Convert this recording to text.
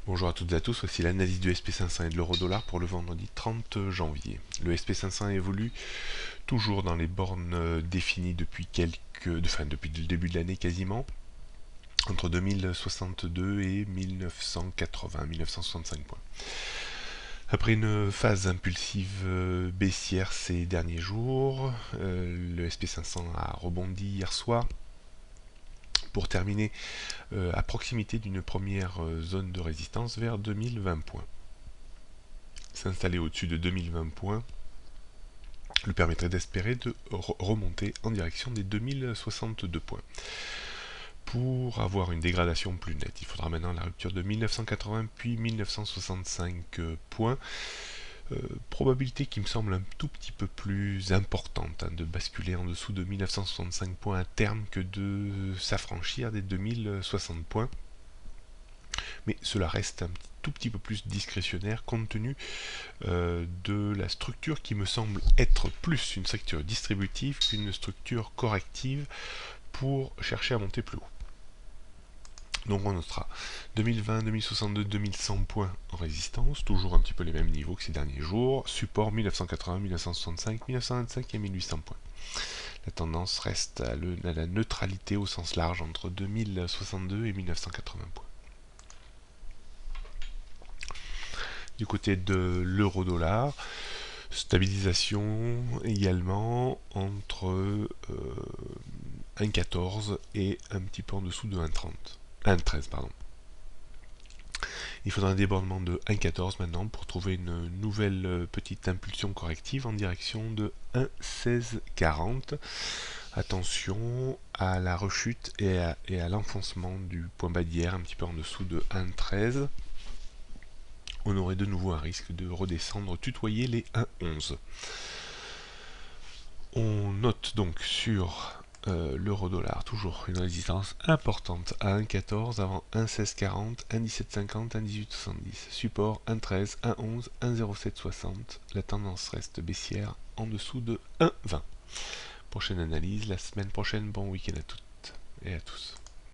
Bonjour à toutes et à tous, voici l'analyse du SP500 et de l'euro-dollar pour le vendredi 30 janvier. Le SP500 évolue toujours dans les bornes définies depuis depuis le début de l'année quasiment, entre 2062 et 1965 points. Après une phase impulsive baissière ces derniers jours, le SP500 a rebondi hier soir pour terminer à proximité d'une première zone de résistance vers 2020 points. S'installer au-dessus de 2020 points lui permettrait d'espérer de remonter en direction des 2062 points. Pour avoir une dégradation plus nette, il faudra maintenant la rupture de 1980 puis 1965 points. Probabilité qui me semble un tout petit peu plus importante de basculer en dessous de 1965 points à terme que de s'affranchir des 2060 points. Mais cela reste un tout petit peu plus discrétionnaire compte tenu de la structure qui me semble être plus une structure distributive qu'une structure corrective pour chercher à monter plus haut. Donc on notera 2020, 2062, 2100 points en résistance, toujours un petit peu les mêmes niveaux que ces derniers jours, support 1980, 1965, 1925 et 1800 points. La tendance reste à la neutralité au sens large entre 2062 et 1980 points. Du côté de l'euro-dollar, stabilisation également entre 1,14 et un petit peu en dessous de 1,13 pardon. Il faudra un débordement de 1,14 maintenant pour trouver une nouvelle petite impulsion corrective en direction de 1,1640. Attention à la rechute et à l'enfoncement du point bas d'hier un petit peu en dessous de 1,13. On aurait de nouveau un risque de redescendre, tutoyer les 1,11. On note donc sur l'euro-dollar toujours une résistance importante à 1,14 avant 1,1640, 1,1750, 1,1870. Support 1,13, 1,11, 1,0760. La tendance reste baissière en dessous de 1,20. Prochaine analyse la semaine prochaine. Bon week-end à toutes et à tous.